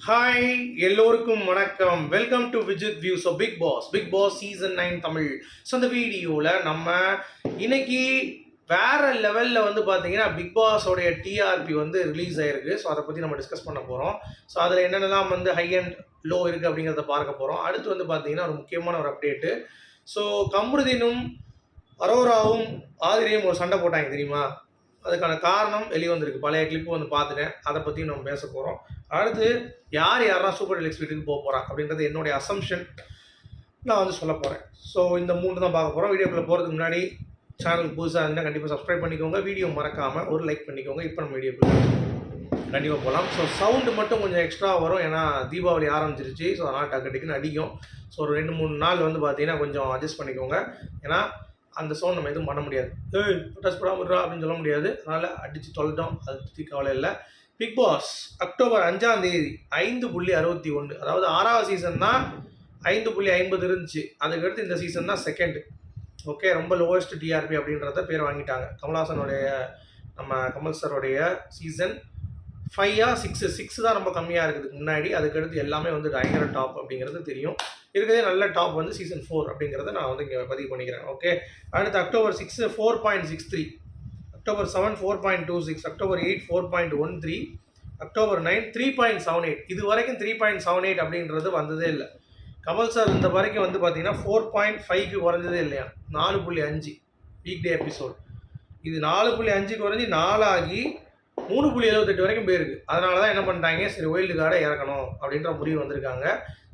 Hi எல்லோருக்கும் வணக்கம். Welcome to Vijith view. So big boss season 9 Tamil. So அந்த வீடியோவில் நம்ம இன்னைக்கு வேற லெவலில் வந்து பார்த்தீங்கன்னா பிக் பாஸோடைய டிஆர்பி வந்து ரிலீஸ் ஆயிருக்கு. ஸோ அதை பற்றி நம்ம டிஸ்கஸ் பண்ண போகிறோம். ஸோ அதில் என்னென்னலாம் வந்து ஹை அண்ட் லோ இருக்குது அப்படிங்கிறத பார்க்க போகிறோம். அடுத்து வந்து பார்த்தீங்கன்னா ஒரு முக்கியமான ஒரு அப்டேட்டு. ஸோ கம்ருதீனும் அரோராவும் ஆதிரியும் ஒரு சண்டை போட்டாங்க தெரியுமா? அதுக்கான காரணம் வெளியே வந்திருக்கு. பழைய கிளிப்பு வந்து பார்த்துட்டேன். அதை பற்றியும் நம்ம பேச போகிறோம். அடுத்து யாரெல்லாம் சூப்பர் டீலக்ஸ் வீட்டுக்கு போக போகிறா அப்படின்றது என்னுடைய அசம்ஷன் நான் வந்து சொல்ல போகிறேன். ஸோ இந்த 3 தான் பார்க்க போகிறோம். வீடியோக்குள்ளே போகிறதுக்கு முன்னாடி சேனலுக்கு புதுசாக இருந்தால் கண்டிப்பாக சப்ஸ்கிரைப் பண்ணிக்கோங்க. வீடியோ மறக்காமல் ஒரு லைக் பண்ணிக்கோங்க. இப்போ நம்ம வீடியோக்குள்ளே கண்டிப்பாக போகலாம். ஸோ சவுண்டு மட்டும் கொஞ்சம் எக்ஸ்ட்ரா வரும். ஏன்னா தீபாவளி ஆரம்பிச்சிருச்சு. ஸோ அதனால் டக்குன்னு அடிக்கும். ஸோ ஒரு 2-3 நாள் வந்து பார்த்தீங்கன்னா கொஞ்சம் அட்ஜஸ்ட் பண்ணிக்கோங்க. ஏன்னா அந்த சவுண்ட் நம்ம எதுவும் பண்ண முடியாது. டச் படாம அப்படின்னு சொல்ல முடியாது. அதனால் அடித்து தொலைட்டோம். அதை பற்றி கவலை இல்லை. பிக் பாஸ் அக்டோபர் 5ஆம் தேதி 5.61, அதாவது 6வது சீசன் தான் 5.50 இருந்துச்சு. அதுக்கடுத்து இந்த சீசன் தான் செகண்ட். ஓகே, ரொம்ப லோவஸ்ட் டிஆர்பி அப்படின்றத பேர் வாங்கிட்டாங்க. கமல்ஹாசனுடைய கமல் சாரோடைய சீசன் 5 6 தான் ரொம்ப கம்மியாக இருக்குது முன்னாடி. அதுக்கடுத்து எல்லாமே வந்து பயங்கர டாப் அப்படிங்கிறது தெரியும். இருக்கிறதே நல்ல டாப் வந்து சீசன் 4 அப்படிங்கிறத நான் வந்து இங்கே பதிவு பண்ணிக்கிறேன். ஓகே, அடுத்து அக்டோபர் 6 4.63, அக்டோபர் 7 4.26, அக்டோபர் 8 4.13, அக்டோபர் 9 3.78. இது வரைக்கும் 3.78 அப்படின்றது வந்ததே இல்லை. கமல் சார் இந்த வரைக்கும் வந்து பார்த்தீங்கன்னா 4.5க்கு குறைஞ்சதே இல்லையா. 4.5 வீக் டே எபிசோட். இது 4.5 குறைஞ்சி 4 ஆகி 3.78 வரைக்கும் போயிருக்கு. அதனால தான் என்ன பண்ணிட்டாங்க, சரி ஒயில்டு கார்டை இறக்கணும் அப்படின்ற முடிவு வந்திருக்காங்க.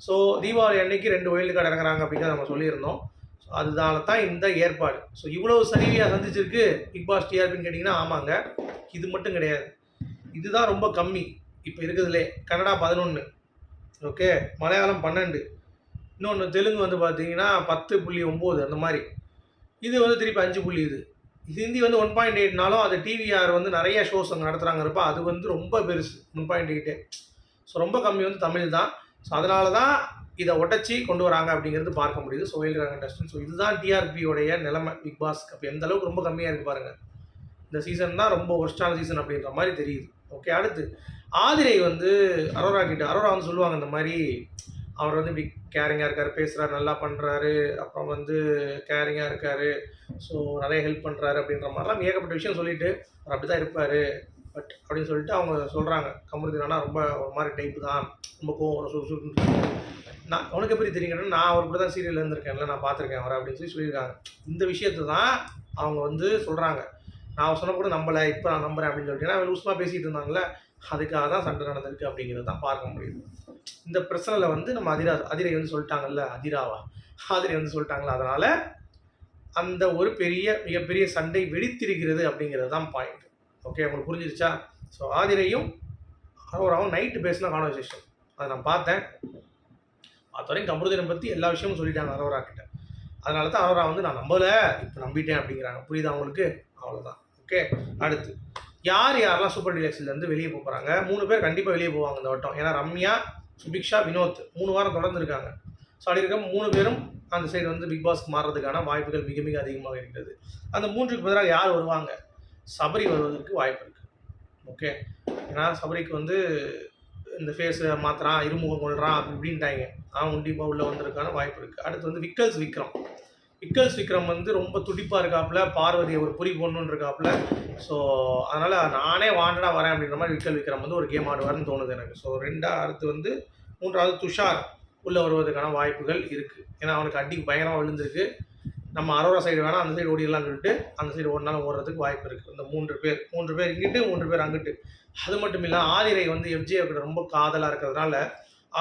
ஸோ தீபாவளி அன்னைக்கு 2 ஒயில்டு கார்டு இறக்குறாங்க அப்படிங்கிறத நம்ம சொல்லியிருந்தோம். ஸோ அதனால தான் இந்த ஏற்பாடு. ஸோ இவ்வளோ சரிவியாக சந்திச்சிருக்கு பிக் பாஸ் டிஆர்பின்னு கேட்டிங்கன்னா ஆமாங்க, இது மட்டும் கிடையாது. இதுதான் ரொம்ப கம்மி இப்போ இருக்குதுலே. கன்னடா 11, ஓகே, மலையாளம் 12, இன்னொன்று தெலுங்கு வந்து பார்த்தீங்கன்னா 10.9 அந்த மாதிரி. இது வந்து திருப்பி 5 இது. ஹிந்தி வந்து 1.8னாலும் அது டிவிஆர் வந்து நிறைய ஷோஸ் அங்கே நடத்துகிறாங்கிறப்ப அது வந்து ரொம்ப பெருசு 1.8. ஸோ ரொம்ப கம்மி வந்து தமிழ் தான். ஸோ அதனால தான் இதை உடச்சி கொண்டு வராங்க அப்படிங்கிறது பார்க்க முடியுது. So wild card contestant. So இதுதான் டிஆர்பியோடைய நிலைமை பிக் பாஸ்க்கு. அப்போ எந்த அளவுக்கு ரொம்ப கம்மியாக இருக்குது பாருங்கள். இந்த சீசன் தான் ரொம்ப ஒர்ஸ்டான சீசன் அப்படின்ற மாதிரி தெரியுது. ஓகே, அடுத்து ஆதிரை வந்து அரோரா வந்து சொல்லுவாங்க இந்த மாதிரி அவர் வந்து இப்படி கேரிங்காக இருக்கார், பேசுகிறார், நல்லா பண்ணுறாரு, அப்புறம் வந்து கேரிங்காக இருக்கார், ஸோ நிறைய ஹெல்ப் பண்ணுறாரு அப்படின்ற மாதிரிலாம் ஏகப்பட்ட விஷயம் சொல்லிவிட்டு அவர் அப்படி தான் இருப்பார் பட் அப்படின்னு சொல்லிட்டு அவங்க சொல்கிறாங்க. கமருதீனா ரொம்ப ஒரு மாதிரி டைப்பு தான், ரொம்ப கோவம் சுறுசுறுன்னு. நான் உனக்கு எப்படி தெரியுங்கன்னா, நான் அவர் கூட தான் சீரியலில் இருந்திருக்கேன்ல, நான் பார்த்துருக்கேன் அவரை அப்படின்னு சொல்லியிருக்காங்க. இந்த விஷயத்தை தான் அவங்க வந்து சொல்கிறாங்க. நான் சொன்ன கூட நம்பலை, இப்போ நான் நம்புறேன் அப்படின்னு சொல்லிட்டு. ஏன்னா லூஸ்மாக பேசிகிட்டு இருந்தாங்களே, அதுக்காக தான் சண்டை நடந்திருக்கு அப்படிங்கிறது தான் பார்க்க முடியுது. இந்த பிரச்சனையில் வந்து நம்ம அதிரை வந்து சொல்லிட்டாங்கல்ல, ஆதிரை வந்து சொல்லிட்டாங்களா, அதனால் அந்த ஒரு மிகப்பெரிய சண்டை வெடித்திருக்கிறது அப்படிங்கிறது தான் பாயிண்ட். ஓகே, உங்களுக்கு புரிஞ்சிருச்சா? ஸோ ஆதிரையும் அரோராவும் நைட்டு பேசின கான்வர்சேஷன் அதை நான் பார்த்தேன். வரைக்கும் கமருதீனை பற்றி எல்லா விஷயமும் சொல்லிட்டாங்க அரோரா கிட்ட. அதனால தான் அரோரா வந்து நான் நம்பலை, இப்போ நம்பிட்டேன் அப்படிங்கிறாங்க. புரியுதா அவங்களுக்கு? அவ்வளோதான். ஓகே, அடுத்து யாரெல்லாம் சூப்பர் டீலக்ஸ்லேருந்து வெளியே போகிறாங்க? 3 பேர் கண்டிப்பாக வெளியே போவாங்க இந்த வட்டம். ஏன்னா ரம்யா, சுபிக்ஷா, வினோத் 3 வாரம் தொடர்ந்து இருக்காங்க. ஸோ அப்படி இருக்க 3 பேரும் அந்த சைடு வந்து பிக் பாஸ்க்கு மாறுறதுக்கான வாய்ப்புகள் மிக மிக அதிகமாக இருக்கிறது. அந்த 3க்கு பதிலாக யார் வருவாங்க? சபரி வருவதற்கு வாய்ப்பு இருக்குது. ஓகே, ஏன்னா சபரிக்கு வந்து இந்த ஃபேஸை மாற்றுறான், இருமுகம் கொள்கிறான் அப்படி இப்படின்ட்டாங்க. அவன் கண்டிப்பாக உள்ளே வந்ததுக்கான வாய்ப்பு இருக்குது. அடுத்து வந்து விக்கல்ஸ் விக்ரம் வந்து ரொம்ப துடிப்பாக இருக்காப்புல, பார்வதியை ஒரு புரி பொண்ணுன்னு இருக்காப்புல. ஸோ அதனால் நானே வாண்டடாக வரேன் அப்படின்ற மாதிரி விக்ரம் வந்து ஒரு கேம் ஆடுவார்னு தோணுது எனக்கு. ஸோ அடுத்து வந்து 3வது துஷார் உள்ளே வருவதற்கான வாய்ப்புகள் இருக்குது. ஏன்னா அவனுக்கு அடி பயங்கரமாக விழுந்திருக்கு. நம்ம அரோரா சைடு வேணால் அந்த சைடு ஓடிடலாம் சொல்லிட்டு அந்த சைடு ஓடினாலும் ஓடுறதுக்கு வாய்ப்பு இருக்குது. இந்த 3 பேர் இங்கிட்டு 3 பேர் அங்கிட்டு. அது மட்டும் இல்லை, ஆதிரை வந்து எஃப்ஜே கிட்ட ரொம்ப காதலாக இருக்கிறதுனால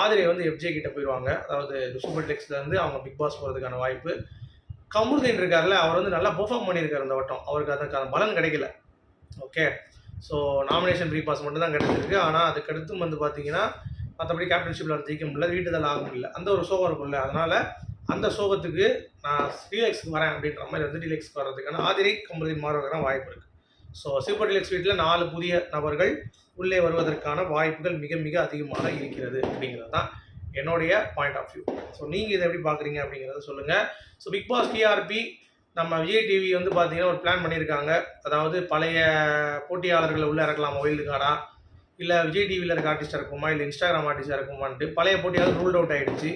ஆதிரை வந்து எஃப்ஜே கிட்ட போயிடுவாங்க. அதாவது சூப்பர் டீலக்ஸ்லேருந்து அவங்க பிக் பாஸ் போகிறதுக்கான வாய்ப்பு. கமருதீன் இருக்கார்ல, அவர் வந்து நல்லா பெர்ஃபார்ம் பண்ணியிருக்காரு இந்த வட்டம். அவருக்கு அதுக்கான பலன் கிடைக்கல. Okay, so nomination free pass மட்டும் தான் கிடைச்சிருக்கு. ஆனால் அதுக்கடுத்தும் வந்து பார்த்தீங்கன்னா மற்றபடி கேப்டன்ஷிப்பில் ஜெயிக்க முடியல, வீட்டுதல் ஆக முடியல, அந்த ஒரு சோகம் இருக்கும்ல. அதனால் அந்த சோகத்துக்கு நான் டீலக்ஸ்க்கு வரேன் அப்படின்ற மாதிரி வந்து டீலக்ஸ்க்கு வர்றதுக்கான ஆதிரை கமருதீன் மாறுவதற்கான வாய்ப்பு இருக்குது. ஸோ சூப்பர் டீலக்ஸ் வீட்டில் 4 புதிய நபர்கள் உள்ளே வருவதற்கான வாய்ப்புகள் மிக மிக அதிகமாக இருக்கிறது அப்படிங்கிறது தான் என்னுடைய பாயிண்ட் ஆஃப் வியூ. ஸோ நீங்கள் இதை எப்படி பார்க்குறீங்க அப்படிங்கிறத சொல்லுங்கள். ஸோ பிக் பாஸ் டிஆர்பி நம்ம விஜய் டிவி வந்து பார்த்தீங்கன்னா ஒரு பிளான் பண்ணியிருக்காங்க. அதாவது பழைய போட்டியாளர்களை உள்ளே இறக்கலாமா ஒயில்டு கார்டாக, இல்லை விஜய் டிவியில் இருக்க ஆர்டிஸ்டாக இருக்குமா, இல்லை இன்ஸ்டாகிராம் ஆர்டிஸ்டாக இருக்குமான்ட்டு பழைய போட்டியாவது ரூல்ட் அவுட் ஆகிடுச்சு.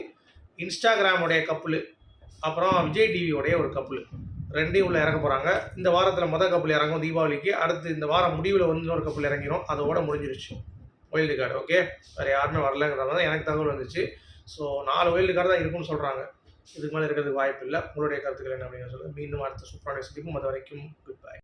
இன்ஸ்டாகிராமுடைய கப்புள், அப்புறம் விஜய் டிவியோடைய ஒரு கப்புள், ரெண்டையும் உள்ள இறக்க போகிறாங்க. இந்த வாரத்தில் மொதல் கப்புள் இறங்கும் தீபாவளிக்கு. அடுத்து இந்த வாரம் முடிவில் வந்து இன்னொரு கப்புள் இறங்கிடும். அதோட முடிஞ்சிருச்சு வைல்டு கார்டு. ஓகே, வேறு யாருமே வரலங்கிறத தான் எனக்கு தகவல் வந்துச்சு. ஸோ 4 வைல்டு கார்டு தான் இருக்குன்னு சொல்கிறாங்க. இதுக்கு மேலே இருக்கிறதுக்கு வாய்ப்பு இல்லை. உங்களுடைய கருத்துக்கள் என்ன அப்படின்னு சொல்லுங்கள். மீண்டும் அடுத்த சூப்பரான சந்திப்போம். அது வரைக்கும் குட் பை.